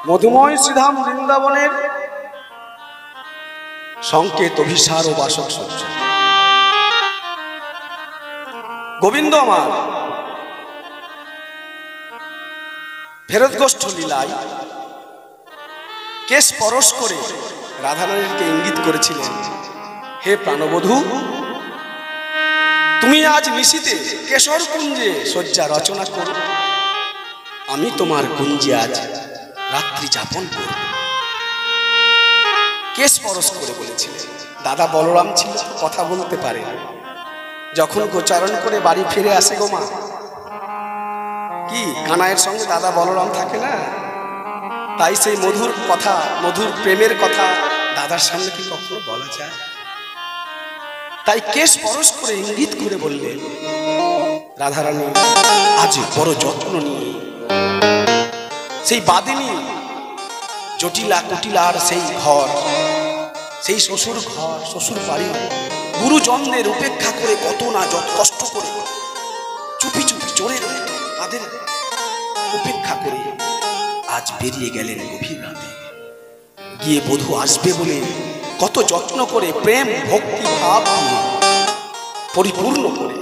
মধুময় শ্রীধাম বৃন্দাবনের সংকেত অভিসার ও বাসক সজ্জা। গোবিন্দ আমার ফেরতগোষ্ঠ লীলায় কেশ পরশ করে রাধারানীকে ইঙ্গিত করেছিলেন, হে প্রাণবধূ, তুমি আজ নিশীতে কেশর কুঞ্জে শয্যা রচনা করো, আমি তোমার কুঞ্জে আজ রাত্রি যাপন করব। কেশ পরশ করে বলেছিলেন। দাদা বলরাম ছিল, কথা বলতে পারে, যখন গোচারণ করে বাড়ি ফিরে আসে গো মা, কি কানাইয়ের সঙ্গে দাদা বলরাম থাকে না, তাই সেই মধুর কথা, মধুর প্রেমের কথা দাদার সামনে কি কখনো বলা যায়? তাই কেশ পরশ করে ইঙ্গিত করে বললেন, রাধারানী আজ বড় যত্ন নিয়ে সেই বাদিনী জটিলা কুটিলার সেই ঘর, সেই শ্বশুর ঘর, শ্বশুর বাড়ি, গুরুজনদের উপেক্ষা করে কত না যত কষ্ট করে চুপি চুপি চোরের মতো তাদের উপেক্ষা করে আজ বেরিয়ে গেলেন গভীর রাতে। গিয়ে বধূ আসবে বলে কত যত্ন করে প্রেম ভক্তি ভাব দিয়ে পরিপূর্ণ করে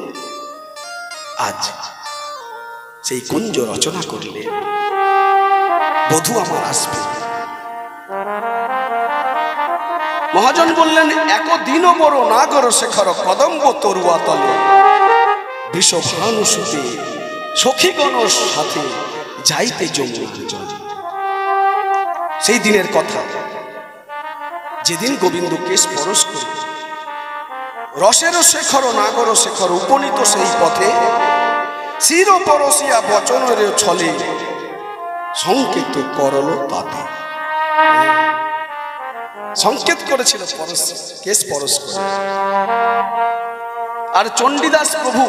আজ সেই কুঞ্জ রচনা করলেন, বধূ আমার আসবে। মহাজন বললেন, একদিনও বড় নাগর শেখর কদম্ব তরুয়া তলে বিষভানুসুতে সখীগণ সাথে যাইতে যমুনার জলে। সেই দিনের কথা, যেদিন গোবিন্দ কেশ পরশ করে রসের শেখর নাগর শেখর উপনীত সেই পথে চির পরশিয়া বচনের ছলে সংকেত করল তাতে। সংকেত করেছিল পরশ, কেশ পরশ করে। আর চণ্ডীদাস প্রভু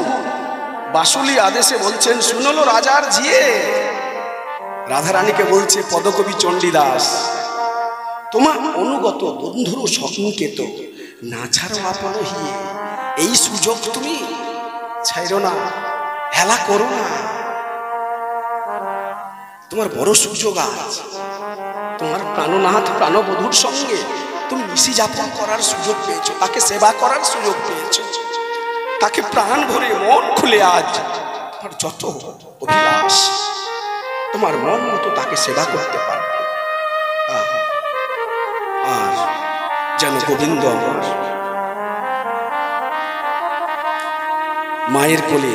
বাসুলি আদেশে বলছেন, শুনলো রাজার জিয়ে, রাধারানীকে বলছে পদকবি চণ্ডীদাস, তোমার অনুগত বন্ধুর সংকেত না ছাড়ো আপন হিয়ে, এই সুযোগ তুমি ছাইরো না, হেলা করো না, তোমার বড় সুযোগ আজ। তোমার প্রাণনাথ প্রাণবধূর সঙ্গে তুমি নিশি যাপন করার সুযোগ পেয়েছো, তাকে সেবা করার সুযোগ পেয়েছো, তাকে প্রাণ ভরে মন খুলে আজ তোমার যত অভিলাষ, তোমার মন মতো তাকে সেবা করতে পারবে। আর যেন গোবিন্দ আমার মায়ের কোলে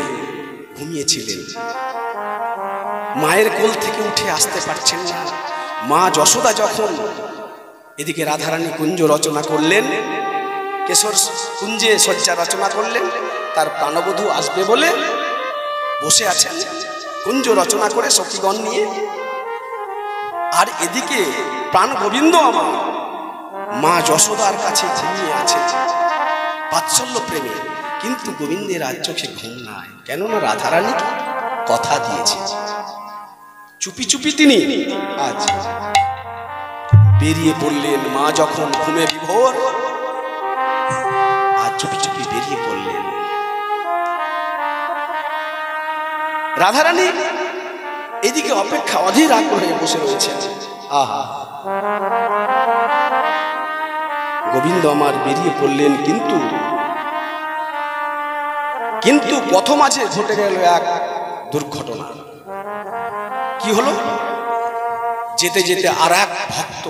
ঘুমিয়েছিলেন, মায়ের কোল থেকে উঠে আসতে পারছেন না। মা যশোদা যখন এদিকে রাধারানী কুঞ্জ রচনা করলেন, কেশর কুঞ্জে শয্যা রচনা করলেন, তার প্রাণবধূ আসবে বলে বসে আছেন কুঞ্জ রচনা করে সখীগণ নিয়ে। আর এদিকে প্রাণ গোবিন্দ আমার মা যশোদার কাছে ঘুমিয়ে আছে বাৎসল্য প্রেমে, কিন্তু গোবিন্দের আজ চোখে ঘুম নাই, কেননা রাধারানী কথা দিয়েছে। চুপি চুপি তিনি আজ বেরিয়ে পড়লেন। মা যখন ঘুমে বিভোর, আজ চুপি চুপি বেরিয়ে পড়লেন। রাধারানী এদিকে অপেক্ষা অধীর আগ্রহে বসে রয়েছেন। আহা, গোবিন্দ আমার বেরিয়ে পড়লেন, কিন্তু পথ মাঝে ঘটে গেল এক দুর্ঘটনা। কি হলো? যেতে যেতে আর এক ভক্ত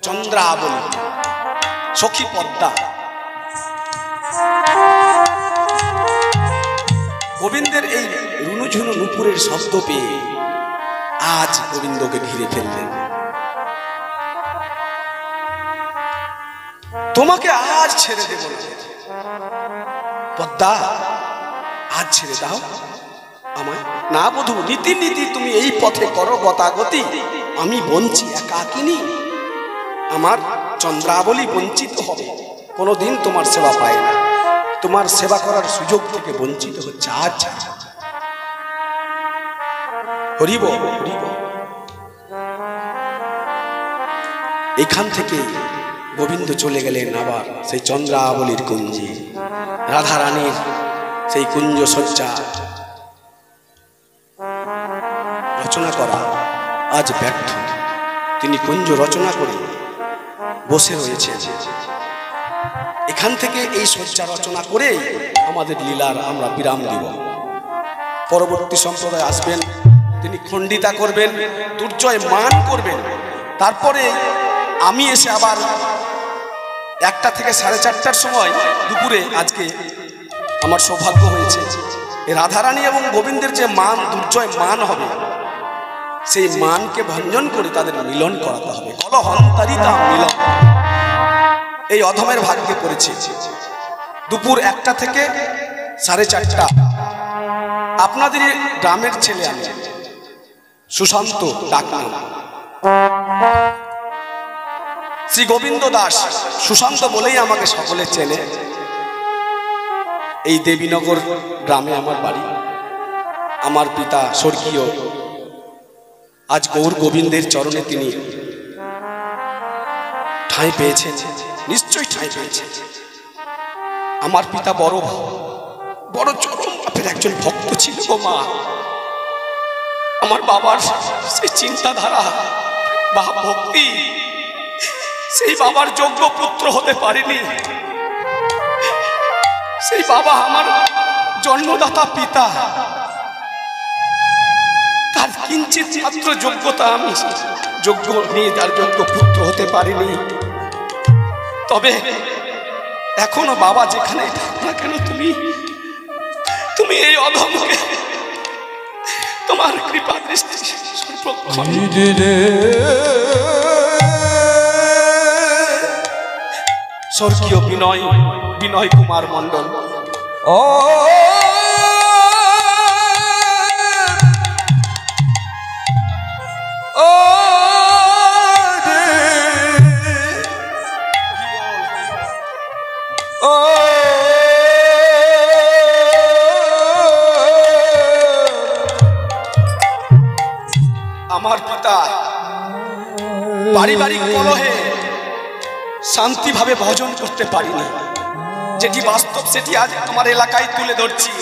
চন্দ্রাবলী সখী পদ্মা গোবিন্দের এই রুনুঝুনু নুপুরের শব্দ পেয়ে আজ গোবিন্দকে ঘিরে ফেললেন। তোমাকে আজ ছেড়ে দেব না পদ্মা, আজ ছেড়ে দাও আমায়। না বধূ, নীতি নীতি তুমি এই পথে করো গতাগতি, আমি বঞ্চি একাকিনী, আমার চন্দ্রাবলী বঞ্চিত হবে, কোনোদিন তোমার সেবা পায় না, তোমার সেবা করার সুযোগ থেকে বঞ্চিত হচ্ছে আজ। হরিব হরিব। এখান থেকে গোবিন্দ চলে গেলেন আবার সেই চন্দ্রাবলীর কুঞ্জে। রাধারানীর সেই কুঞ্জ শয্যা রচনা করা আজ ব্যর্থ। তিনি কুঞ্জ রচনা করে বসে রয়েছেন। এখান থেকে এই শয্যা রচনা করে আমাদের লীলার আমরা বিরাম দিব। পরবর্তী সম্প্রদায় আসবেন, তিনি খণ্ডিতা করবেন, দুর্জয় মান করবেন। তারপরে আমি এসে আবার 1টা থেকে 4:30টার সময় দুপুরে আজকে আমার সৌভাগ্য হয়েছে এই রাধারানী এবং গোবিন্দের যে মান দুর্জয় মান হবে, সেই মানকে ভঞ্জন করে তাদের মিলন করাতে হবে। কলহন্তারিতা মিলন এই অধমের ভাগ্যে পড়েছে। দুপুর 1টা থেকে 4:30টা আপনাদের গ্রামের ছেলে আমি সুশান্ত ডাকনাম, শ্রী গোবিন্দ দাস সুশান্ত বলেই আমাকে সকলে চেনে। এই দেবীনগর গ্রামে আমার বাড়ি। আমার পিতা স্বর্গীয়, আজ গৌর গোবিন্দের চরণে তিনি ঠাঁই পেয়েছেন, নিশ্চয়ই ঠাঁই পেয়েছেন। আমার পিতা বড় চরম বাপের একজন ভক্ত ছিল গো মা। আমার বাবার সেই চিন্তাধারা বা ভক্তি, সেই বাবার যোগ্য পুত্র হতে পারেনি। সেই বাবা আমার জন্মদাতা পিতা, তার কিঞ্চিত মাত্র যোগ্যতা আমি যোগ্য নিয়ে তার যোগ্য পুত্র হতে পারিনি। তবে এখনো বাবা যেখানে থাক না কেন, তুমি এই অধমকে তোমার কৃপা দৃষ্টি স্বর্গীয় বিনয় কুমার মণ্ডল আমার পিতা পারিবারিক কলহে শান্তিভাবে ভজন করতে পারিনি। যেটি বাস্তব সেটি আজ তোমার এলাকায় তুলে ধরছি।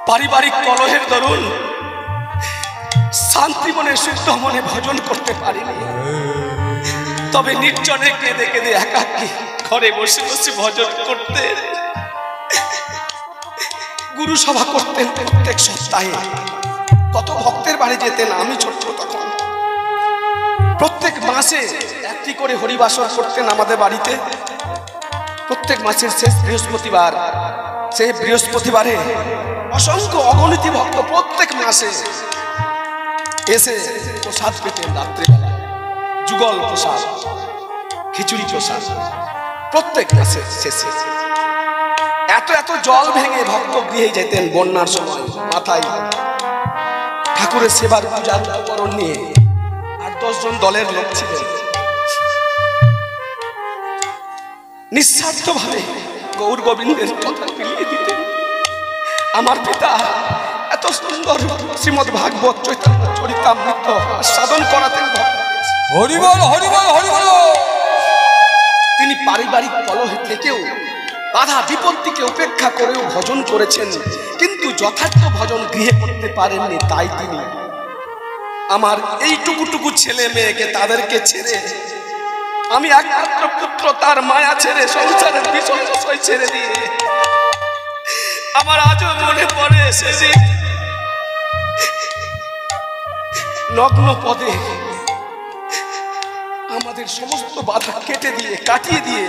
পারিবারিক কলহের দরুন শান্তি মনে শুদ্ধ মনে ভজন করতে পারিনি। তবে নির্জনে কেঁদে কেঁদে একাকী ঘরে বসে বসে ভজন করতে গুরু সভা করতেন প্রত্যেক সপ্তাহে। কত ভক্তের বাড়ি যেতেন, আমি ছোট্ট তখন। প্রত্যেক মাসে একটি করে হরিবাসর করতেন আমাদের বাড়িতে। প্রত্যেক মাসের শেষ বৃহস্পতিবার, সেই বৃহস্পতিবারে অসংখ্য অগণিত ভক্ত প্রত্যেক মাসে এসে প্রসাদ পেতেন। রাত্রিবেলা যুগল প্রসাদ, খিচুড়ি প্রসাদ প্রত্যেক মাসে শেষে। এত জল ভেঙে ভক্ত গৃহে যেতেন বন্যার সময়। মাথায় ঠাকুরের সেবার পূজার উপকরণ নিয়ে 8-10 জন দলের লোক ছিলেন। নিঃস্বার্থভাবে গৌর গোবিন্দের কথা মিলিয়ে দিতেন। আমার পিতা এত সুন্দর শ্রীমদ্ ভাগবত চৈতন্য চরিতামৃত সাধন করাতেন। হরি বল হরি বল হরি বল। তিনি পারিবারিক কলহে থেকেও বাধা বিপত্তিকে উপেক্ষা করেও ভজন করেছেন, কিন্তু যথার্থ ভজন গৃহে করতে পারেননি। তাই তিনি আমার এইটুকুটুকু ছেলে মেয়েকে তাদেরকে ছেড়ে, আমি একমাত্র পুত্র তার মায়া ছেড়ে সংসারের বিষয় ছেড়ে দিয়ে, আমার আজও মনে পড়ে সেদিন নগ্ন পদে আমাদের সমস্ত বাধা কাটিয়ে দিয়ে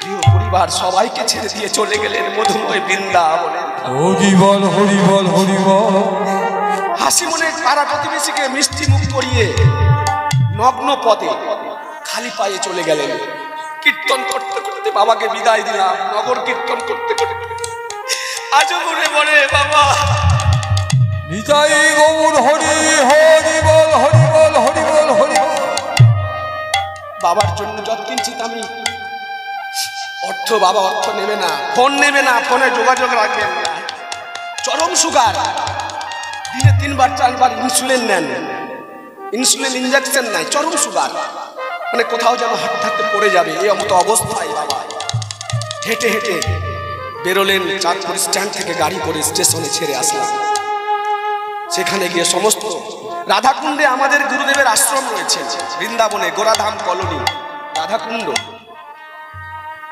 প্রিয় পরিবার সবাইকে ছেড়ে দিয়ে চলে গেলেন মধুময় বৃন্দাবনে। হরি বল হরি বল হরি বল। হাসি মনে পাড়া প্রতিবেশীকে মিষ্টি মুখ করিয়ে নগ্ন পদে খালি পায়ে চলে গেলেন। কীর্তন করতে করতে বাবাকে বিদায় দিলাম। নগর কীর্তন করতে করতে আজও মনে পড়ে বাবা। নিতাই গৌর হরি হরি বল হরি বল হরি বল হরি বল। বাবার জন্য যৎকিঞ্চিত আমি বাবা অর্থ নেবে না, ফোন নেবে না, ফোনে যোগাযোগ রাখবেন না। চরম সুগার, দিনে 3-4 ইনসুলিন নেন, ইনসুলিন ইনজেকশন নাই। চরম সুগার, মানে কোথাও যেন হাঁটতে পড়ে যাবে এই মতো অবস্থায় বাবা হেঁটে হেঁটে বেরোলেন। চাঁদপুর স্ট্যান্ড থেকে গাড়ি করে স্টেশনে ছেড়ে আসলাম। সেখানে গিয়ে সমস্ত রাধাকুণ্ডে আমাদের গুরুদেবের আশ্রম রয়েছে, বৃন্দাবনে গোরাধাম কলোনি রাধাকুণ্ড।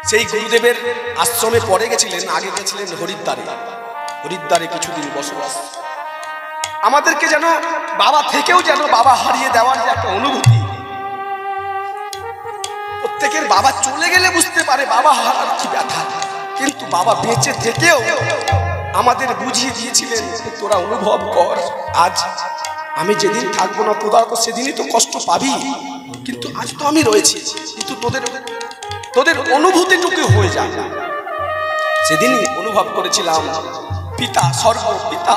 সেই গুরুদেবের আশ্রমে পরে গেছিলেন, আগে গেছিলেন হরিদ্বারে। হরিদ্বারে কিছুদিন বসবাস। আমাদেরকে যেন বাবা থেকেও যেন বাবা হারিয়ে দেওয়ার যে একটা অনুভূতি, প্রত্যেকের বাবা চলে গেলে বুঝতে পারে বাবা হারার কি ব্যথা, কিন্তু বাবা বেঁচে থেকেও আমাদের বুঝিয়ে দিয়েছিলেন তোরা অনুভব কর। আজ আমি যেদিন থাকবো না তোরা তো সেদিনই তো কষ্ট পাবি, কিন্তু আজ তো আমি রয়েছি, কিন্তু তোদের অনুভূতিটুকু হয়ে যায়। সেদিনই অনুভব করেছিলাম পিতা স্বর্গ, পিতা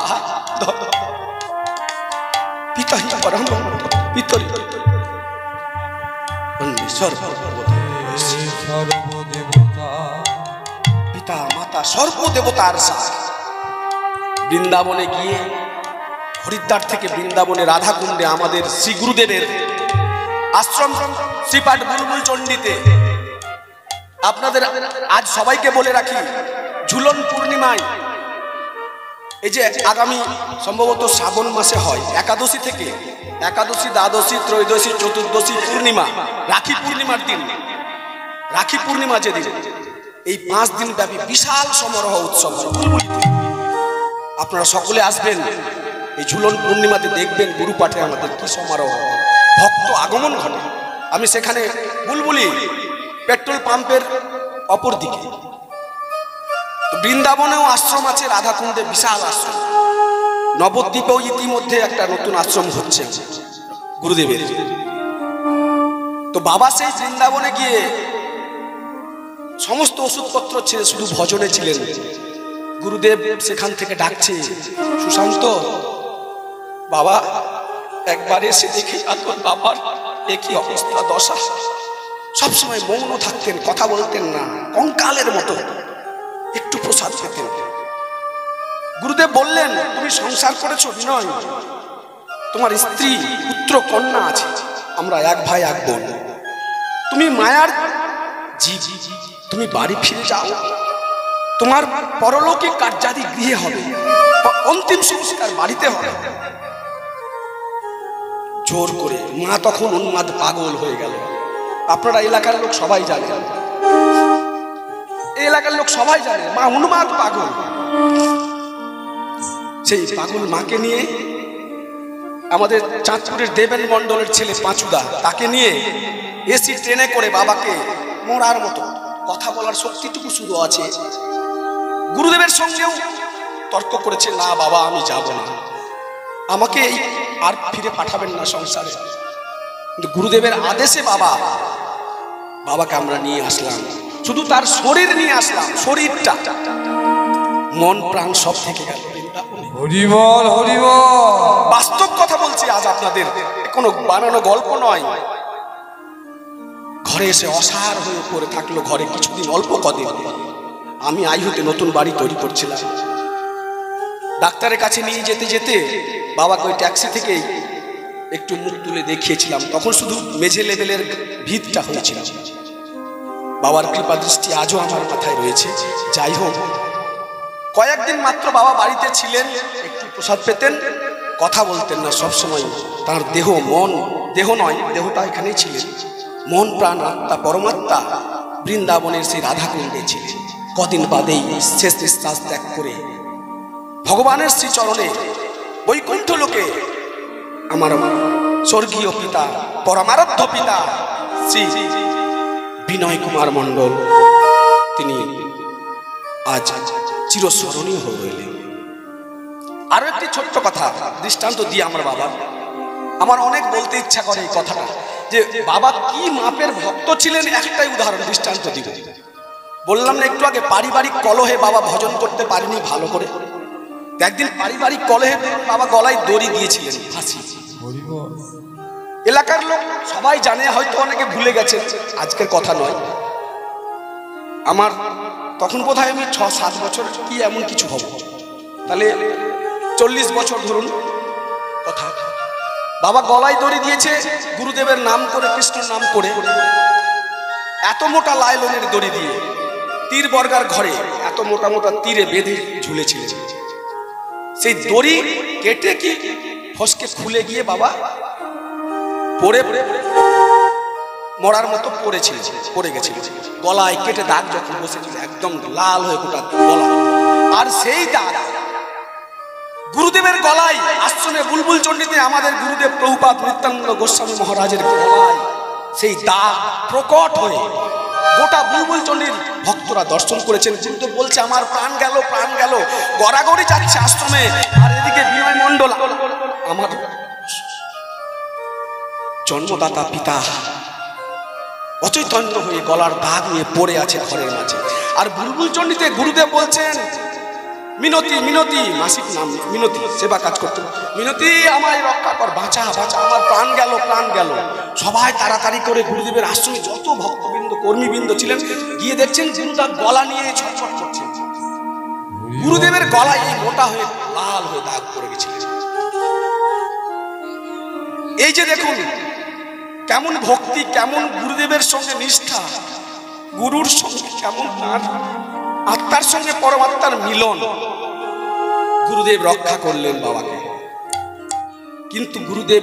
পিতা পরম পিতরি পিতা মাতা সর্বদেবতার সাথে বৃন্দাবনে গিয়ে, হরিদ্বার থেকে বৃন্দাবনে রাধাকুণ্ডে আমাদের শ্রী গুরুদেবের আশ্রম শ্রীপাঠ বুলবুল চণ্ডীতে। আপনাদের আজ সবাইকে বলে রাখি, ঝুলন পূর্ণিমায়, এই যে আগামী সম্ভবত শ্রাবণ মাসে হয়, একাদশী থেকে, একাদশী, দ্বাদশী, ত্রয়োদশী, চতুর্দশী, পূর্ণিমা, রাখি পূর্ণিমার দিন, রাখি পূর্ণিমা যেদিন, এই 5 দিন ব্যাপী বিশাল সমারোহ উৎসব হয়। আপনারা সকলে আসবেন এই ঝুলন পূর্ণিমাতে, দেখবেন গুরু পাঠে আমাদের কি সমারোহ, ভক্ত আগমন ঘটে। আমি সেখানে বুলবুলি পেট্রোল পাম্পের অপর দিকে, বৃন্দাবনেও আশ্রম আছে, রাধাকুণ্ডে বিশাল আশ্রম, নবদ্বীপেও ইতিমধ্যে একটা নতুন আশ্রম হচ্ছে গুরুদেবের। তো বাবা সেই বৃন্দাবনে গিয়ে সমস্ত ওষুধপত্র ছেড়ে শুধু ভজনে ছিলেন। গুরুদেব সেখান থেকে ডাকছে, সুশান্ত বাবা একবার এসে দেখে তোর বাবার একই অবস্থা, দশা। সবসময় মৌন থাকতেন, কথা বলতেন না, কঙ্কালের মতো, একটু প্রসাদ পেতেন। গুরুদেব বললেন, তুমি সংসার করেছো বিনয়, তোমার স্ত্রী পুত্র কন্যা আছে, আমরা এক ভাই এক বোন, তুমি মায়ার জীব, তুমি বাড়ি ফিরে যাও, তোমার পরলৌকিক কার্যাদি গৃহে হবে, অন্তিম সংস্কার বাড়িতে হবে। জোর করে মা তখন উন্মাদ পাগল হয়ে গেল। আপনারা এলাকার লোক সবাই জানেন, এই এলাকার লোক সবাই জানে মা উন্মাদ পাগল। সেই পাগল মাকে নিয়ে আমাদের চাঁদপুরের দেবেন মন্ডলের ছেলে পাঁচুদা, তাকে নিয়ে এসি ট্রেনে করে বাবাকে মরার মতো, কথা বলার শক্তিটুকু শুধু আছে, গুরুদেবের সঙ্গেও তর্ক করেছে, না বাবা আমি যাব না, আমাকে আর ফিরে পাঠাবেন না সংসারে। কিন্তু গুরুদেবের আদেশে বাবাকে আমরা নিয়ে আসলাম, শুধু তার শরীর নিয়ে আসলাম, শরীরটা, মন প্রাণ সব থেকে গেল। হরিবল হরিবল, বাস্তব কথা বলছি আজ আপনাদের, কোনো বানানো গল্প নয়। ঘরে এসে অসার হয়ে পড়ে থাকলো, ঘরে কিছুদিন, অল্প কদিন। আমি আইহুতে নতুন বাড়ি তৈরি করছিলাম, ডাক্তারের কাছে নিয়ে যেতে যেতে বাবাকে ওই ট্যাক্সি থেকেই একটু মুখ তুলে দেখিয়েছিলাম, তখন শুধু মেঝে লেভেলের ভিতটা হয়েছিল। বাবার কৃপা দৃষ্টি আজও আমার মাথায় রয়েছে। যাই হোক, কয়েকদিন মাত্র বাবা বাড়িতে ছিলেন, একটু প্রসাদ পেতেন, কথা বলতেন না সবসময়। তার দেহ মন, দেহ নয়, দেহটা এখানেই ছিলেন, মন প্রাণ আত্মা পরমাত্মা বৃন্দাবনের সেই রাধাকুণ্ডে ছিলেন। কদিন বাদেই শেষ নিঃশ্বাস ত্যাগ করে ভগবানের শ্রীচরণে বৈকুণ্ঠ লোকে আমার স্বর্গীয় পিতা, পরমারাধ্য পিতা শ্রী বিনয় কুমার মণ্ডল, তিনি আজ চিরস্মরণীয় হয়ে রইলেন। আরো একটি ছোট্ট কথা দৃষ্টান্ত দিয়ে আমার বাবা, আমার অনেক বলতে ইচ্ছা করে এই কথাটা, যে বাবা কি মাপের ভক্ত ছিলেন, একটাই উদাহরণ দৃষ্টান্ত দিব। বললাম না একটু আগে, পারিবারিক কলহে বাবা ভজন করতে পারেনি ভালো করে। একদিন পারিবারিক কলহে বাবা গলায় দড়ি দিয়েছিলেন, ফাঁসি। এলাকার লোক সবাই জানে, হয়তো অনেকে ভুলে গেছে, আজকের কথা নয়। আমার তখন বোধহয় আমি 6-7 বছর, কি এমন কিছু হব, তাহলে 40 বছর ধরুন কথা। বাবা গলায় দড়ি দিয়েছে গুরুদেবের নাম করে, কৃষ্ণের নাম করে, এত মোটা লাইলনের দড়ি দিয়ে, তীর বর্গার ঘরে এত মোটা মোটা তীরে বেঁধে ঝুলেছিলেন। সেই দড়ি কেটে কি ফসকে খুলে গিয়ে বাবা পড়ে মরার মতো পড়ে গেছিল। গলায় কেটে দাগ যখন বসেছিল একদম লাল হয়ে গোটা গলা, আর সেই দাগ গুরুদেবের গলায়, আশ্রমে বুলবুল চণ্ডীতে আমাদের গুরুদেব প্রভুপাদ নিত্যানন্দ গোস্বামী মহারাজের গলায় সেই দাগ প্রকট হয়ে গোটা বুলবুল চণ্ডীর ভক্তরা দর্শন করেছেন। কিন্তু বলছে আমার প্রাণ গেল, প্রাণ গেল, গড়াগড়ি যাচ্ছে আশ্রমে, আর এদিকে বিনয় মণ্ডল আমার জন্মদাতা পিতা অচৈতন্য হয়ে গলার দাগ নিয়ে পড়ে আছে ঘরের মাঝে। আর বুলবুল চণ্ডীতে গুরুদেব বলছেন মিনতি, মিনতি, মাসিক নাম মিনতি, সেবা কাজ করতো, মিনতি আমায় রক্ষা কর, বাঁচা বাঁচা, আমার প্রাণ গেল, প্রাণ গেল। সবাই তাড়াতাড়ি করে গুরুদেবের আশ্রমে যত ভক্তবৃন্দ কর্মীবৃন্দ ছিলেন গিয়ে দেখছেন গুরুদেব গলা নিয়ে ছটফট করছেন। গুরুদেবের গলায় এই মোটা হয়ে লাল হয়ে দাগ পড়ে গেছিল। এই যে দেখুন কেমন ভক্তি, কেমন গুরুদেবের সঙ্গে নিষ্ঠা, গুরুর সঙ্গে কেমন তার আত্মার সঙ্গে পরমাত্মার মিলন। গুরুদেব রক্ষা করলেন বাবাকে, কিন্তু গুরুদেব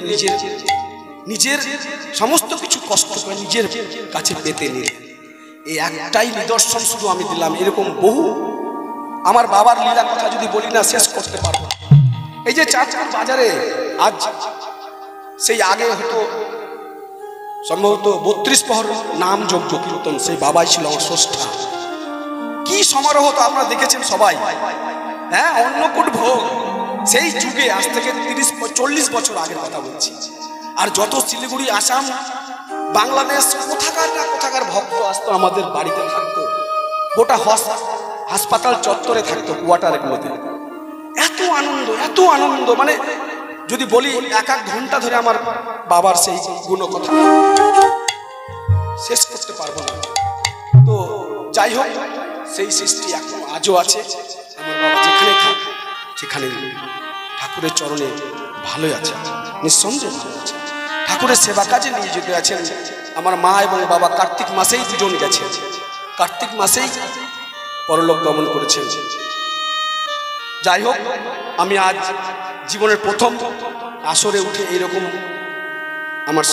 নিজের সমস্ত কিছু কষ্ট করে নিজের কাছে পেতে নিলেন। এই একটাই নিদর্শন শুধু আমি দিলাম, এরকম বহু আমার বাবার লীলা কথা যদি বলি না শেষ করতে পারবো। এই যে চাঁদপুর বাজারে আজ সেই আগে হতো সম্ভবত 32 প্রহর নাম যজ্ঞ কীর্তন, সেই বাবাই ছিল আমার স্রষ্টা। কি সমারোহ তো আপনারা দেখেছেন সবাই, হ্যাঁ, অন্নকূট ভোগ সেই যুগে, আজ থেকে 30-40 বছর আগের কথা বলছি। আর যত শিলিগুড়ি, আসাম, বাংলাদেশ কোথাকার না কোথাকার ভক্ত আসতো, আমাদের বাড়িতে থাকতো, গোটা হাসপাতাল চত্বরে থাকতো, কোয়ার্টারগুলোতে। এত আনন্দ, এত আনন্দ, মানে যদি বলি 1 ঘন্টা ধরে আমার বাবার সেই গুণ কথা শেষ করতে পারবো না। তো যাই হোক, সেই সৃষ্টি এখন আজও আছে। আমার বাবা যেখানে থাকে সেখানে ঠাকুরের চরণে ভালোই আছে, নিঃসন্দেহে ভালো আছে। ঠাকুরের সেবা কাজে নিয়োজিত আছেন। আমার মা এবং বাবা কার্তিক মাসেই দুজন গেছে, কার্তিক মাসেই পরলোক গমন করেছেন। যাই হোক, আমি আজ জীবনের প্রথম আসরে উঠে এইরকম আমার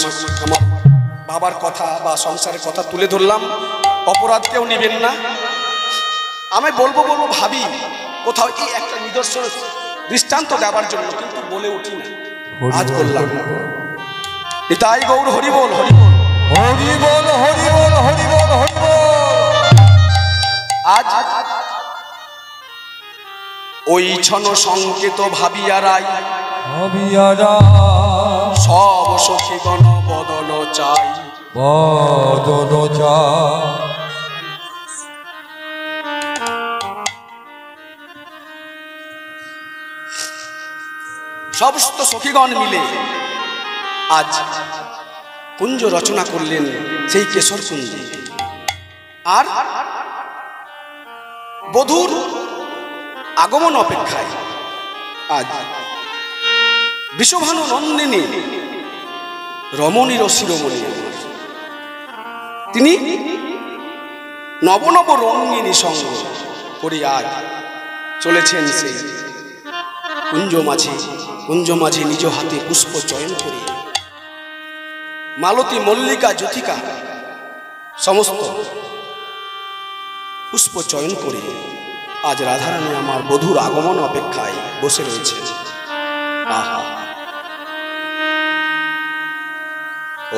বাবার কথা বা সংসারের কথা তুলে ধরলাম। অপরাধ কেউ নেবেন না। আমি বলবো ভাবি কোথাও এই একটা নিদর্শন দৃষ্টান্ত দেওয়ার জন্য, কিন্তু বলে উঠি না, আজ বললাম। নিতাই গৌর হরি বল, হরি বল, হরি বল, হরি বল, হরি বল, হরি বল। আজ ওই ছন সংকেত ভাবিয়ারাই সব সখীগণ বদন চাই, বদন চাই। সমস্ত সখীগণ মিলে আজ কুঞ্জ রচনা করলেন, সেই কেশর কুঞ্জ। আর বধূর আগমন অপেক্ষায় আজ বিশ্বভানু নন্দিনী রমণীর শিরোমণি, তিনি নব নব রঙ্গিনী সঙ্গ করে আজ চলেছেন সেই কুঞ্জ মাঝে নিজ হাতে পুষ্প চয়ন করে, মালতী, মল্লিকা, জ্যোতিকা সমস্ত পুষ্প চয়ন করে আজ রাধারানী আমার বধূর আগমন অপেক্ষায় বসে রয়েছে। আহা,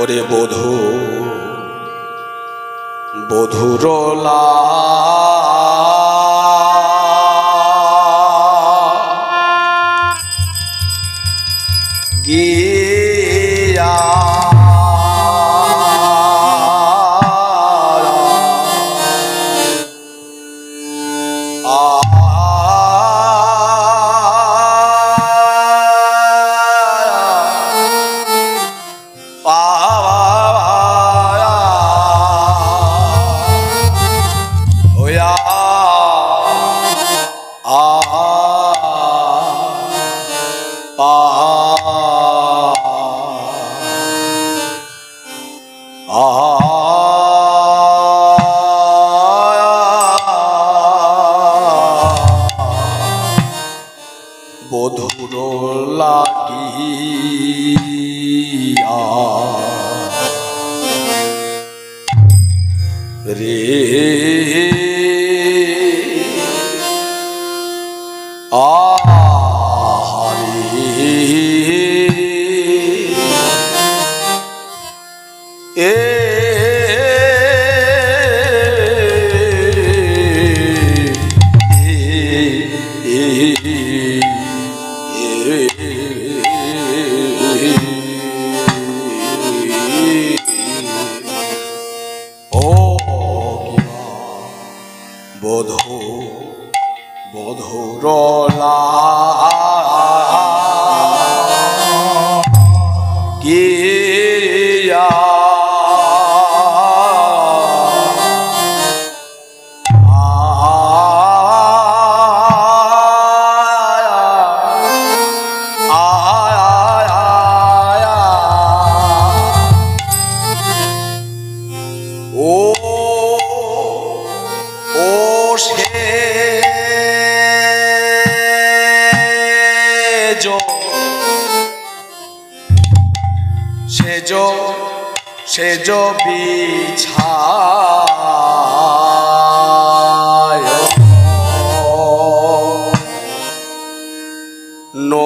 ওরে বধূ, বধুরলা গিয়া বধুর লাগি রে বধুরলা গিয়া সেজ বিছায় নো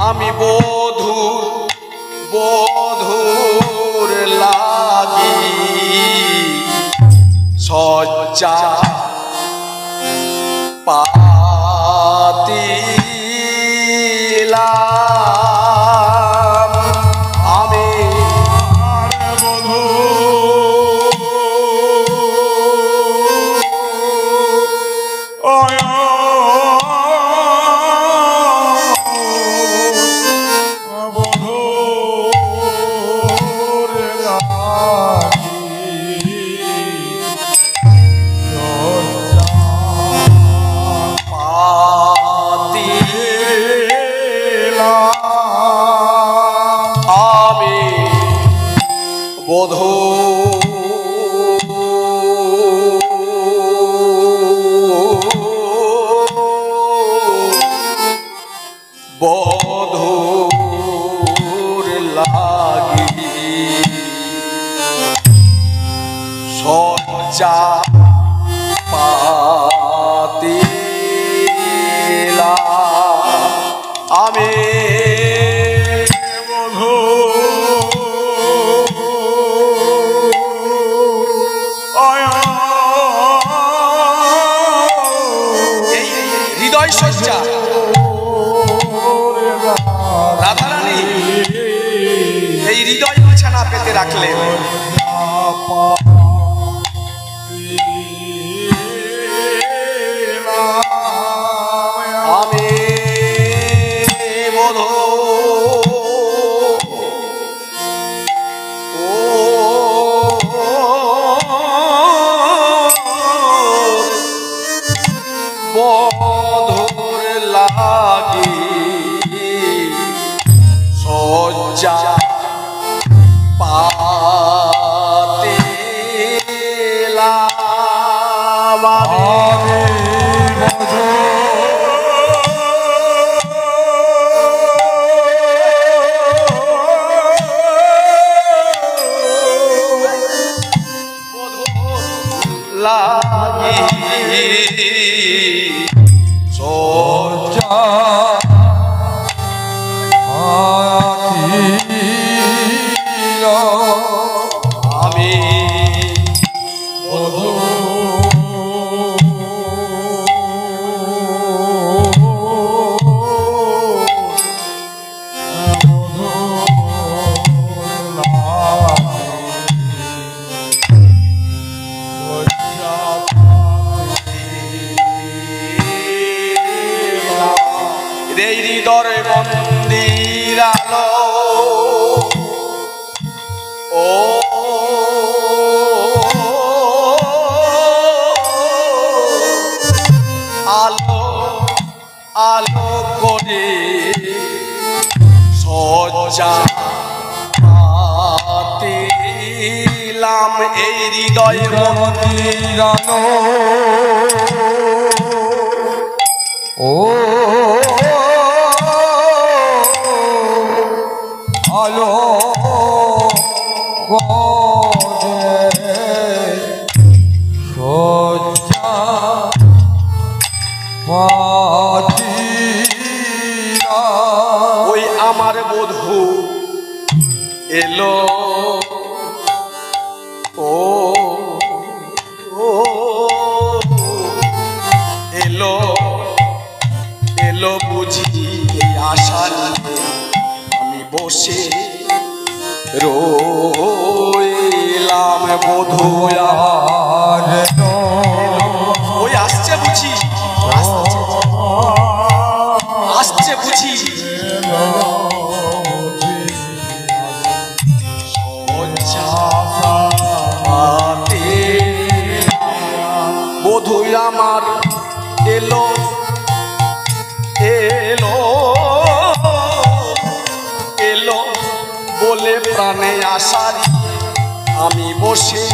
আমি বধুর লাগি সজ্জা পাতিলাম আমি বধু বধূ বধূর লাগি সজ্জা পাতিলা আমি রাধারানী এই হৃদয় বিছানা পেতে রাখলেন আমি বধূ বধুর লাগি সজ্জা পাতিলাম আমি লাগি সজ্জা সজ্জা পাতিলাম এই হৃদয় মন্দিরানো ও আলো সজ্জা পাতিলা ওই আমার বধূ এলো ও এলো এলো বুঝি এই আশা নিয়ে আমি বসে রইলাম বধূ আর ওই আসছে বুঝি আসছে বুঝি বধূ আমার এলো এলো এলো বলে প্রাণে আশারি আমি বসে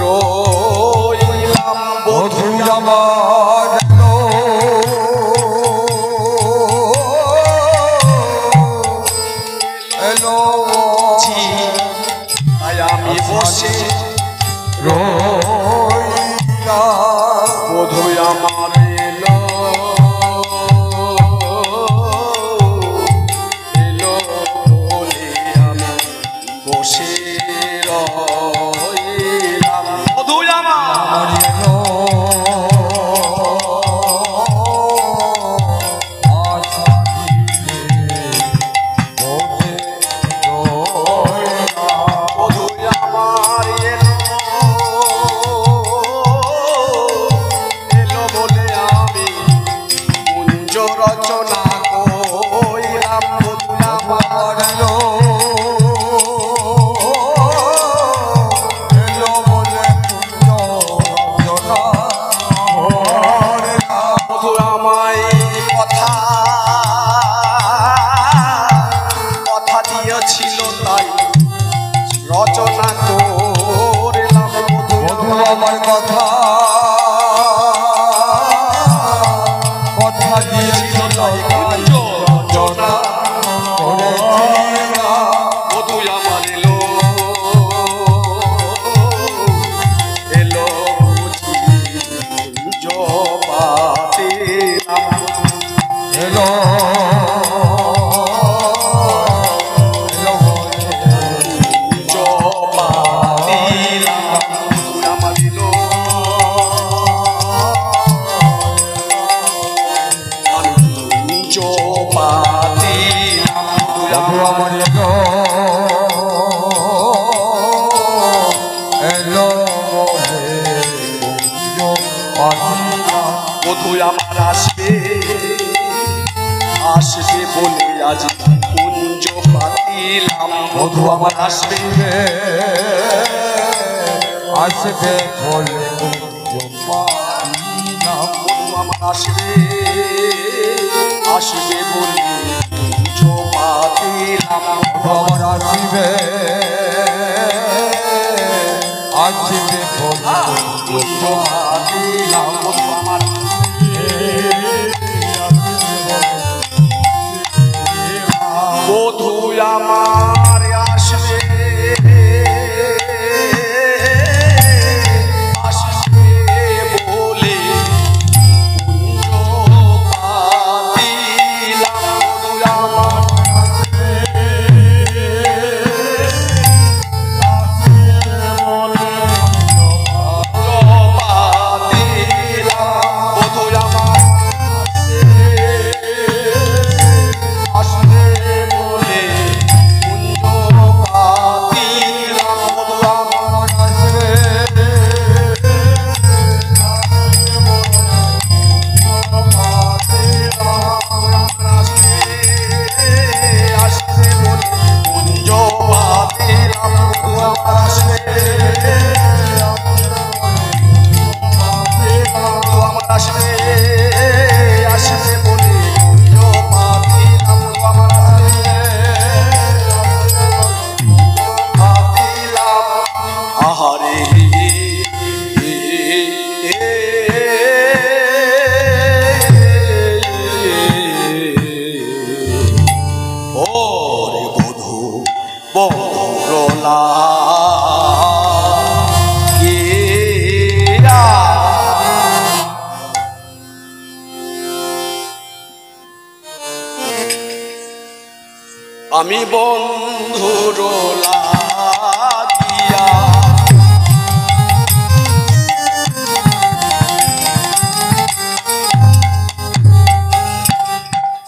রইলাম বধূ আমার এলো তাই আমি বসে রইলা বধূ আমার এলো এলো বলে আমি বসে রইলাম বধূ আমার এলো আশা দিলে বসে রইলা বধূ আমার এলো এলো বলে আমি কুঞ্জ রচনা কইলাম বধূ আমার এলো এলো বলে পুণ্য রচনা করলা বধূ আমায় কথা কথা দিয়েছিল তাই রচনা করলাম বধূ বধূ আমার কথা দিয়েছিল তাই রচনা করেছিলাম বধূ আমার এলো এলো বুঝি কুঞ্জ পাতিলাম এলো এলো কুঞ্জ পাতিলাম বধূ আমার এলো আমি কুঞ্জ পাতিলাম বধূ বধূ আমার এলো এলো বলে কুঞ্জ পাতিলা বধূ আমার আসবে আসবে বলে আজ কুঞ্জ পাতিলাম বধূ আমার আসবে আসবে বলে কুঞ্জ পাতিলা বধূ আমার আসবে আসবে বলে কুঞ্জ পাতিলাম আমার আসবে আসবে বলে কুঞ্জ পাতিলাম বধূ আমার বধূ আমার আসবে আসবে বলে কুঞ্জ পাতিলাম বধূ আমার বড়লা আমি বন্ধুর লাগিয়া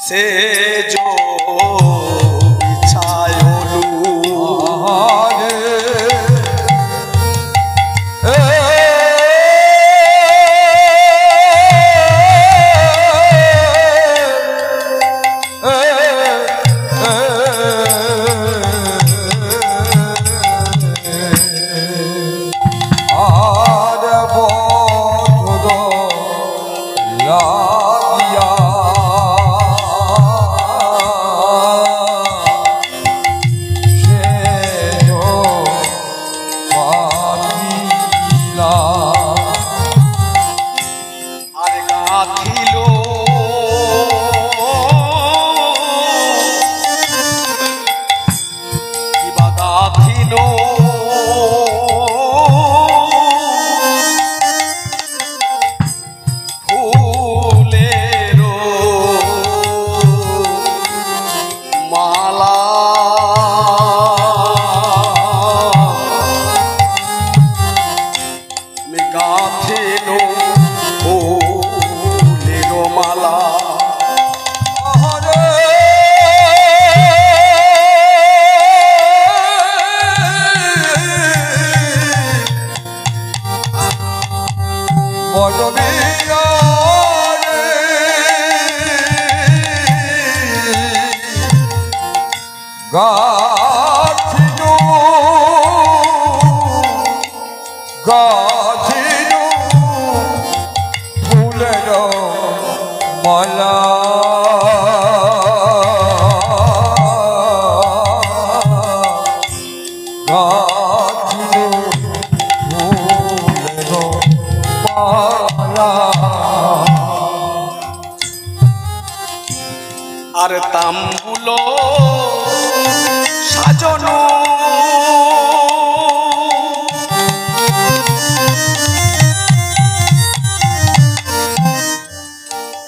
সে যো বিছায়লু গাছিনু গাছিনু ফুলের মালা গাছিনু ফুলের মালা আর তাম্বুলো সাজানো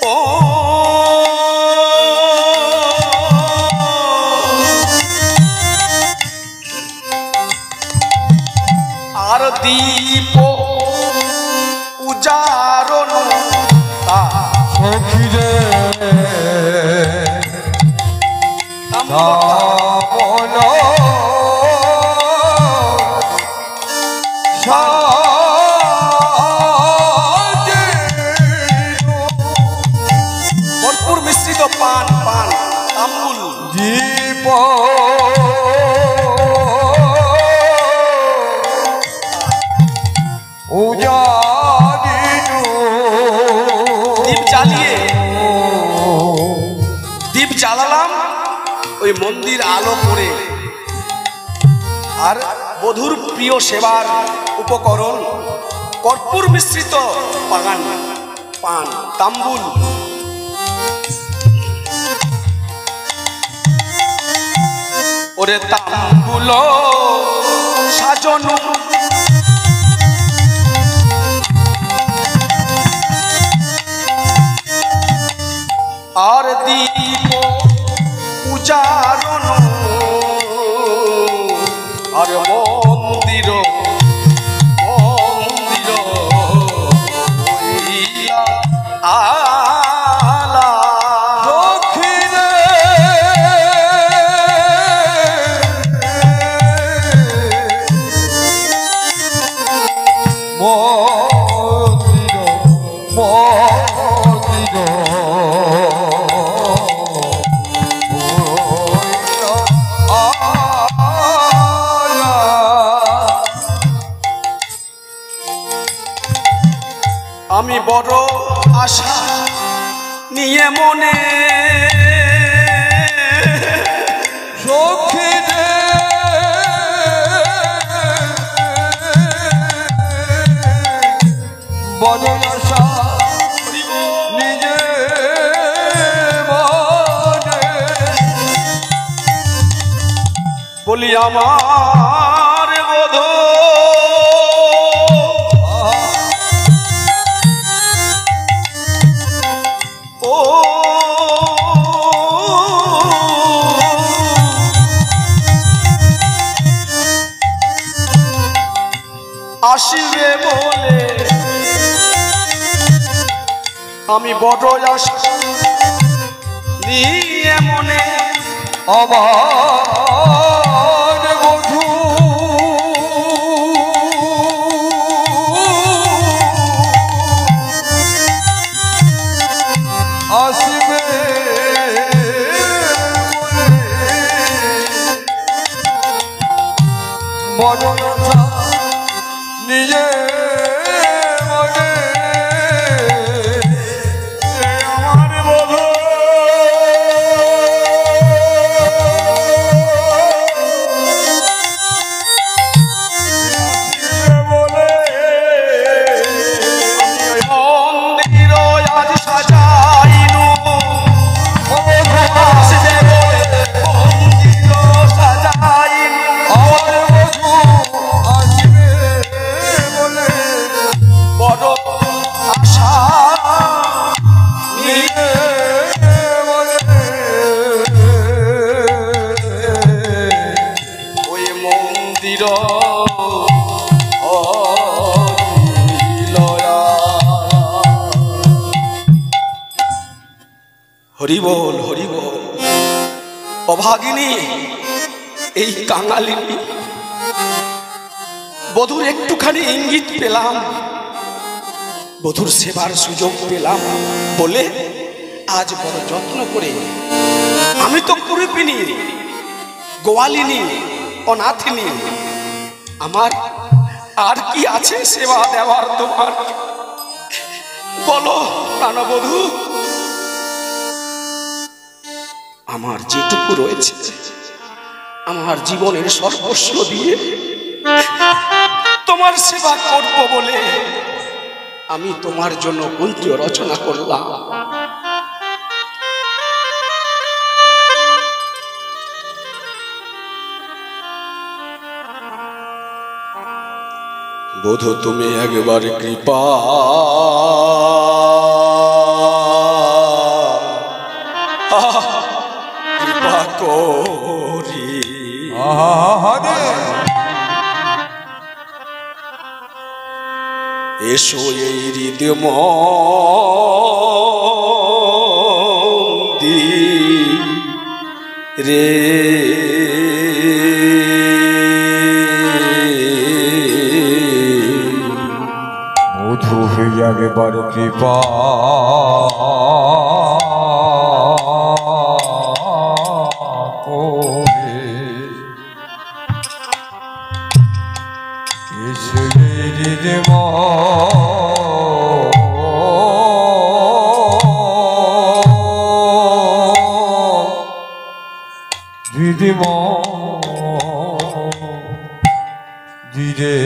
ও আর দীপ উজারণ সখিরে ভরপুর মিশ্রিত পান পান তাম্বুল দীপ দীপ জ্বালিয়ে দীপ জ্বালালাম ওই মন্দির আলো করে আর বধূর প্রিয় সেবার উপকরণ কর্পূর মিশ্রিত পান পান তাম্বুল ওরে তাম্বুল সাজানো আর দীপ উজারণ আর মন্দির মন্দির হইলা আলা দক্ষিণে মন্দির মন্দির আমি বড় আশা নিয়ে মনে সখিরে বড় আশা নিজে মনে বলি আমার বধূ ও আসিবে বলে আমি বড় আশা নিয়ে মনে আমার বধূ আসবে বড় আশা নিয়ে মনে আমার বধূ বলে মন্দির আজ সাজাইনু আসবে বলে মন্দির সাজাইনু আমার বধূ আসবে বলে বড় আশা নিয়ে বলে ওই মন্দির হরি বল হরি বল। অভাগিনী এই কাঙালিনী বধুর একটুখানি ইঙ্গিত পেলাম, বধুর সেবার সুযোগ পেলাম বলে আজ বড় যত্ন করে আমি তো কুরুপিনী গোয়ালিনী অনাথিনী, আমার আর কি আছে সেবা দেওয়ার তোমার? বলো প্রাণবধূ, আমার যেটুকু রয়েছে আমার জীবনের সর্বস্ব দিয়ে তোমার সেবা করব বলে আমি তোমার জন্য গ্রন্থ রচনা করলাম। বধূ তুমি একবার কৃপা কৃপা করি আহারে এসো এই হৃদয় মন্দিরে বধূ হইয়া একবার কৃপা করে ঈশ্বরের দিদিম দিরে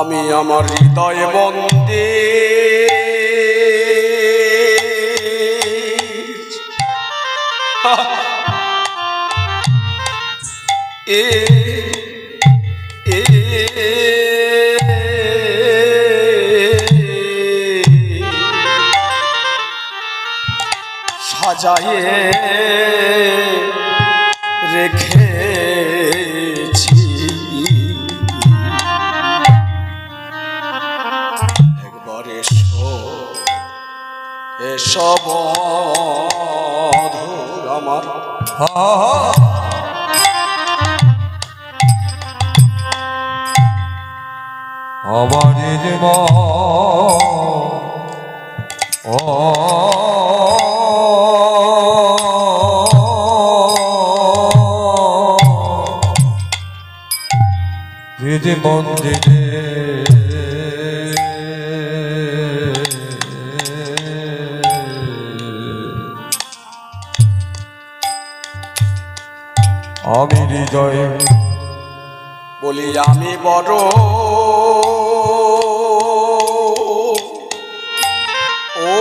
আমি আমার হৃদয় মন্দির এ এ সাজায়ে রেখেছি, একবার এসো এসব আমার আমার দেব ও দিদি মন্দিরে আমি হৃদয়ে বলি আমি বড় ও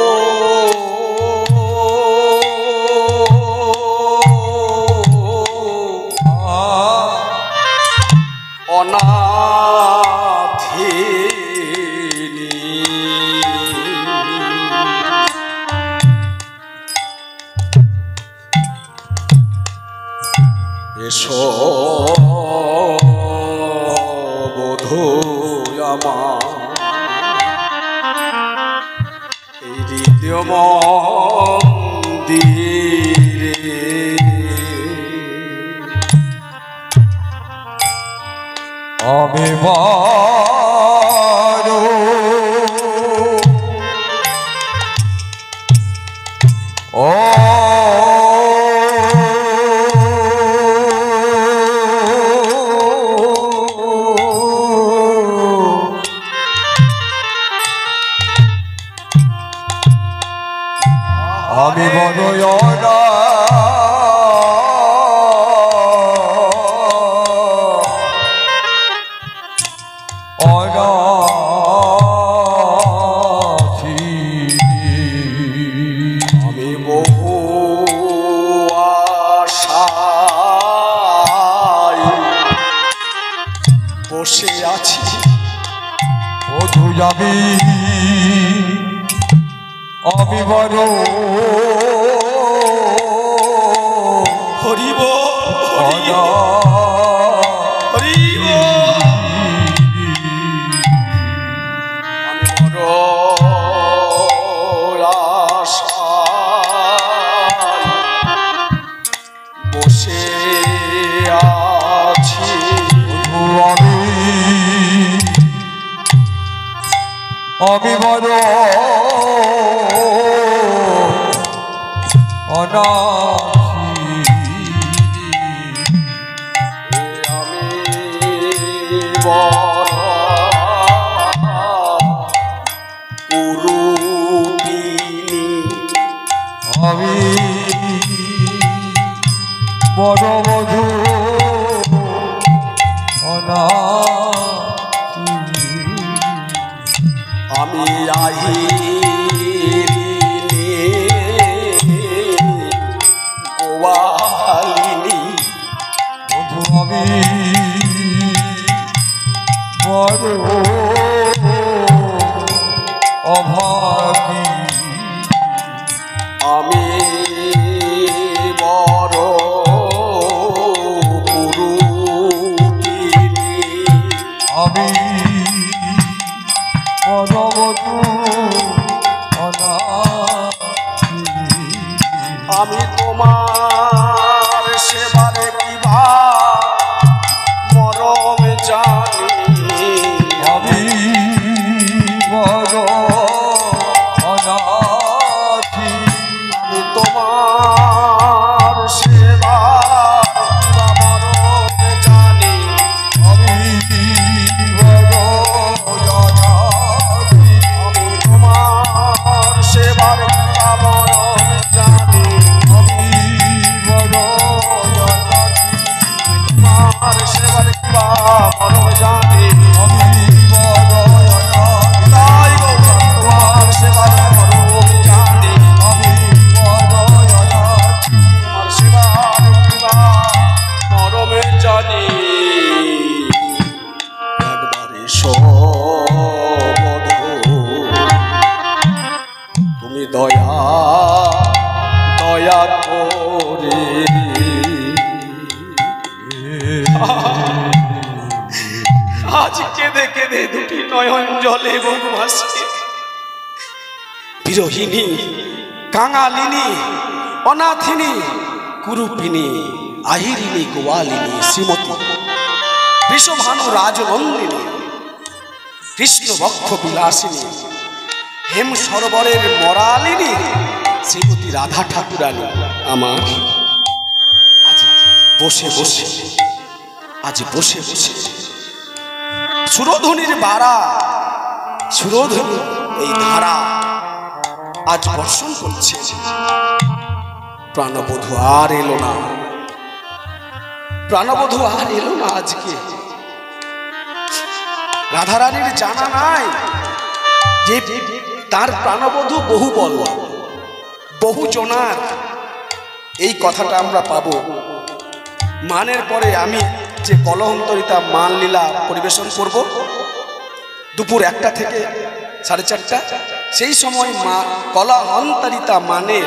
এসো বধূ আমার এই হৃদয় মন্দিরে আমি বারো ও আমি বড় আমি বহু আশায় বসে আছি বধূ যাবি আমি বড় হরিব অনা হরিব আমি বড় আশায় বসে আছি আমি বড় আমি বড় কুরুপিনী আমি বড় বধূ আমি আহিরিনী গোয়ালিনী বধূ আমি বড় অভাগী আমি বড় কুরুপিনী আমি বড় বধূ আমি তোমার সেবারে কিবা মরম জানি আমি বড় অনাথী আমি তোমার সেবা কিবা মরম জানি আমি বড় অনাথী আমি তোমার সেবার কিবা মরম জানি আমি বড় অনাথী তোমার সেবার কিবা মরম জানি আমি বড় অনাথী তাই গো তোমার সেবার মরম জানি আমি বড় অনাথী তোমার সেবার কিবা মরম জানি একবার এসো বধূ, তুমি দয়া দয়া করে আজ কেঁদে কেঁদে দুটি নয়ন জলে বুক ভাসে বিরোহিনী কাঙালিনী অনাথিনী কুরুপিনী আহিরিনী গোয়ালিনী শ্রীমতী বৃষভানু রাজনন্দিনী কৃষ্ণ বক্ষ বিলাসিনী হেম সরোবরের মরালিনী শ্রীমতী রাধা ঠাকুরানী আমার আজ বসে বসে আজ বসে বসে সুরধ্বনির বাড়া সুরধ্বনি এই ধারা আজ বর্ষণ করছে প্রাণবধূ আর এলো না প্রাণবধূ আর এলো না আজকে রাধারানীর জানা নাই যে তার প্রাণবধূ বহু বল বহু জনার এই কথাটা আমরা পাবো মানের পরে আমি যে কলহন্তরিতা মান লীলা পরিবেশন করব দুপুর 1টা থেকে 4:30 সেই সময় মা কলহন্তরিতা মানে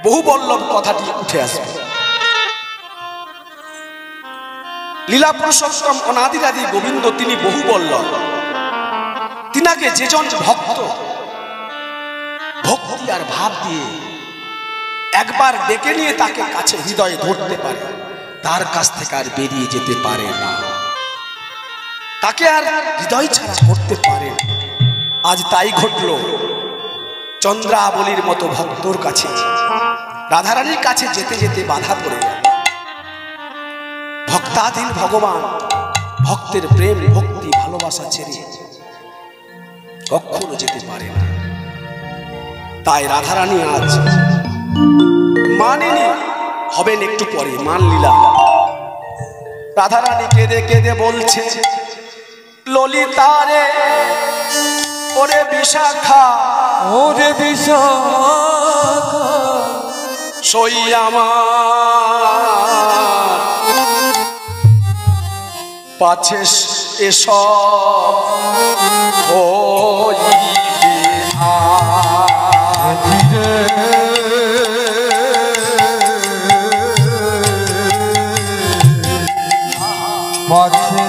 বহু বল্লভ কথাটি উঠে আসবে লীলা পুরুষোত্তম অনাদিরাদি গোবিন্দ তিনি বহু বল্লভ। তিনাকে যেজন ভক্ত ভক্তি আর ভাব দিয়ে একবার ডেকে নিয়ে তাকে কাছে হৃদয়ে ধরতে পারে, তার কাছ থেকে আর বেরিয়ে যেতে পারে না, তাকে আর হৃদয় ছাড়া করতে পারে না। আজ তাই ঘটল চন্দ্রাবলীর মতো ভক্তর কাছে, রাধারানীর কাছে যেতে যেতে বাধা পড়ে গেল। ভক্তাধীন ভগবান ভক্তের প্রেম ভক্তি ভালোবাসা ছেড়ে কখনো যেতে পারে না। তাই রাধারানী আজ মানেনি, হবেন একটু পরে মান লীলা। রাধারানী কেঁদে কেঁদে বলছে, ললিতারে ওরে বিশাখা, ওরে বিশাখা সই আমার পাছে এসব হইবে ধীরে পাছে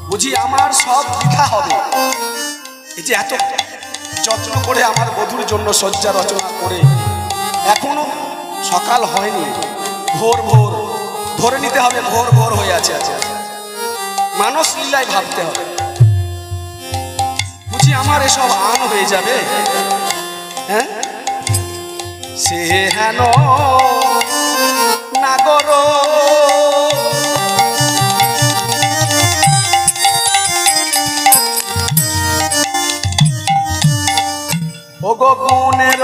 বুঝি আমার সব বৃথা হবে। এই যে এত যত্ন করে আমার বধূর জন্য শয্যা রচনা করে এখনো সকাল হয়নি, ভোর ভোর ধরে নিতে হবে, ভোর ভোর হয়ে আছে। মানস লীলায় ভাবতে হবে। বুঝি আমার এসব আন হয়ে যাবে? হ্যাঁ, সে হেন নাগর ও গো গুণের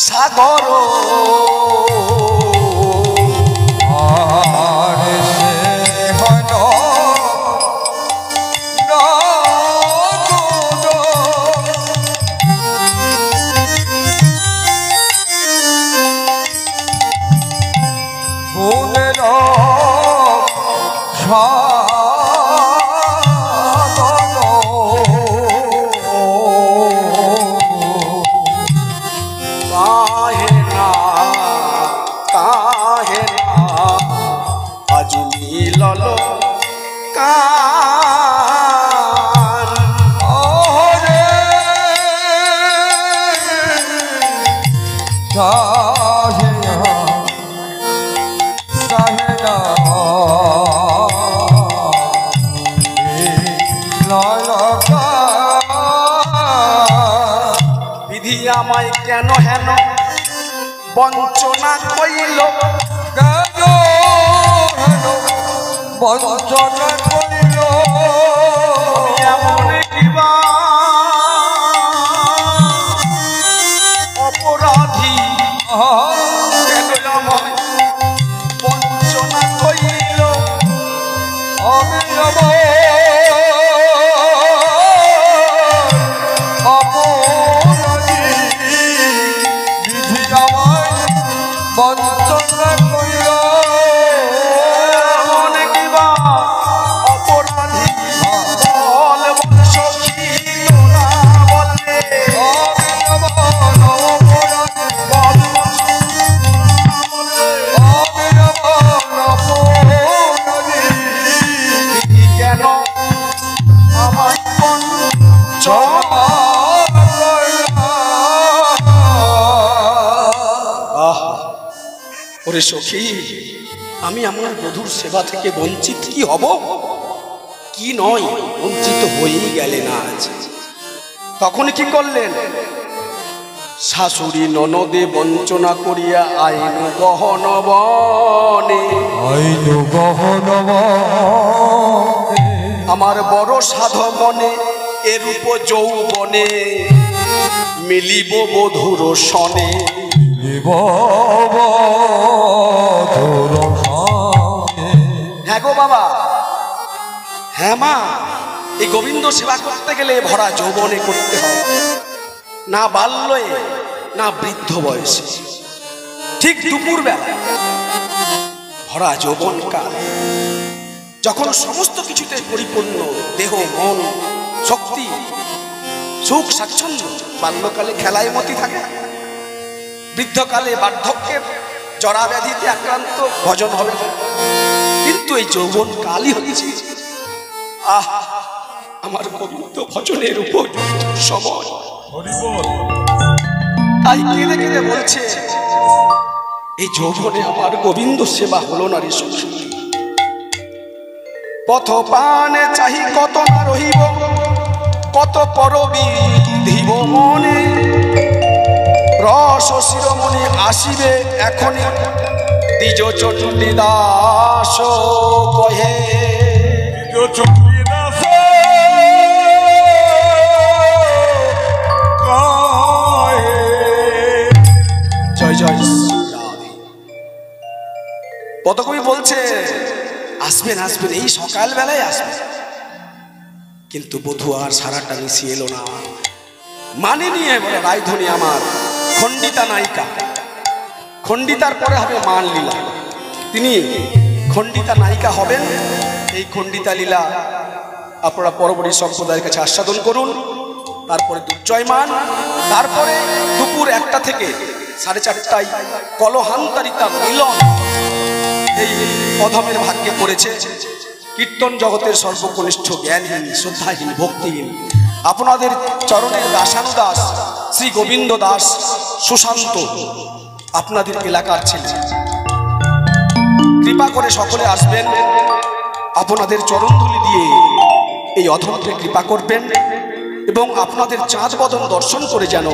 সাগর, আরে সে হন গুণের বিধি আমায় কেন হেন বঞ্চনা কইল, কেন হেন বঞ্চনা করিল, এমন কিবা অপরাধী কেন আমায় বঞ্চনা কইল, আমি অপরাধী বিধি আমায় বঞ্চনা করিল, এমন কিবা অপরাধী বল সখী তোরা বলে, আমি অপরাধী বল বলে বিধি কেন আমায় বঞ্চনা। ওরে সখী, আমি আমার বধূর সেবা থেকে বঞ্চিত কি হব? কি নয়, বঞ্চিত হয়েই গেলেন আজ। তখন কি করলেন? শাশুড়ি ননদে বঞ্চনা করিয়া আইন গহন বনে, আইন গহন আমার বড় সাধবনে এরূপ যৌবনে মিলিব বধুর সনে। হ্যাঁ গো বাবা, হ্যাঁ মা, এই গোবিন্দ সেবা করতে গেলে ভরা যৌবনে করতে হয়, না বাল্যে না বৃদ্ধ বয়সে, ঠিক দুপুর বেলা ভরা যৌবন কাল, যখন সমস্ত কিছুতে পরিপূর্ণ দেহ মন শক্তি সুখ স্বাচ্ছন্দ্য, বাল্যকালে খেলায় মতি থাকে, বৃদ্ধকালে বার্ধক্যের জরা ব্যাধিতে আক্রান্ত, ভজন হবে না। কিন্তু এই যৌবন কালই হচ্ছে আহ আমার গোবিন্দ ভজনের উপযুক্ত সময়। তাই কেঁদে কেঁদে বলছে, এই যৌবনে আমার গোবিন্দ সেবা হলো না রে সখী। পথ পানে চাহি কত না রহিব, কত পরবিধিব মনে, রস শিরোমণি আসিবে এখনই, দ্বিজ চণ্ডী দাস কহে। জয় জয় পদকবি বলছে আসবেন আসবেন, এই সকাল বেলায় আসবেন। কিন্তু বধূ আর সারাটা মিশিয়ে এলো না। মানে নিয়ে বলে রায়ধনী আমার খণ্ডিতা নায়িকা, খণ্ডিতার পরে হবে মান লীলা, তিনি খণ্ডিতা নায়িকা হবেন। এই খণ্ডিতা লীলা আপনারা পরবর্তী সম্প্রদায়ের কাছে আস্বাদন করুন। তারপরে দুর্জয়মান, তারপরে দুপুর 1টা থেকে 4:30টায় কলহান্তরিতা মিলন এই অধমের ভাগ্যে পড়েছে। কীর্তন জগতের সর্বকনিষ্ঠ জ্ঞানহীন, শ্রদ্ধাহীন, ভক্তিহীন আপনাদের চরণের দাসানুদাস শ্রী গোবিন্দ দাস সুশান্ত আপনাদের এলাকার ছেলে। কৃপা করে সকলে আসবেন, আপনাদের চরণধুলি দিয়ে এই অধমকে কৃপা করবেন এবং আপনাদের চাঁদ বদন দর্শন করে যেন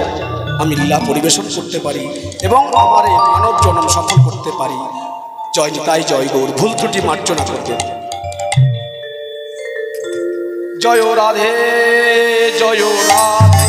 আমি লীলা পরিবেশন করতে পারি এবং আমার এই মানব জন্ম সফল করতে পারি। জয় নিতাই, জয় গৌর। ভুল ত্রুটি মার্জনা করবেন। জয় রাধে, জয় রাধে।